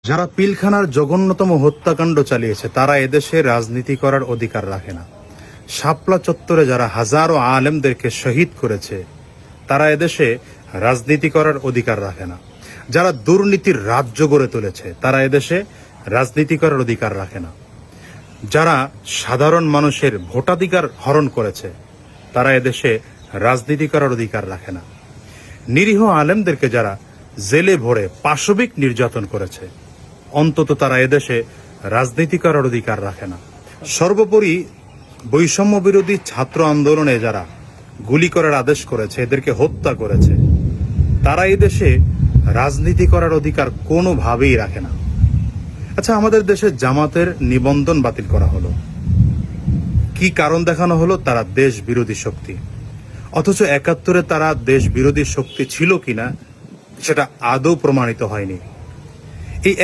যারা পিলখানার জঘন্যতম হত্যাকাণ্ড চালিয়েছে তারা এদেশে রাজনীতি করার অধিকার রাখে না। শাপলা চত্বরে যারা হাজারো আলেমদেরকে শহীদ করেছে তারা এদেশে রাজনীতি করার অধিকার রাখে না। যারা দুর্নীতির রাজ্য গড়ে তুলেছে তারা এদেশে রাজনীতি করার অধিকার রাখে না। যারা সাধারণ মানুষের ভোটাধিকার হরণ করেছে তারা এদেশে রাজনীতি করার অধিকার রাখে না। নিরীহ আলেমদেরকে যারা জেলে ভরে পাশবিক নির্যাতন করেছে অন্তত তারা এদেশে রাজনীতি করার অধিকার রাখে না। সর্বোপরি বৈষম্য বিরোধী ছাত্র আন্দোলনে যারা গুলি করার আদেশ করেছে, এদেরকে হত্যা করেছে, তারা এদেশে রাজনীতি করার অধিকার কোনোভাবেই রাখে না। আচ্ছা, আমাদের দেশে জামাতের নিবন্ধন বাতিল করা হলো, কি কারণ দেখানো হলো? তারা দেশ বিরোধী শক্তি। অথচ ৭১-এ তারা দেশ বিরোধী শক্তি ছিল কিনা সেটা আদৌ প্রমাণিত হয়নি। এই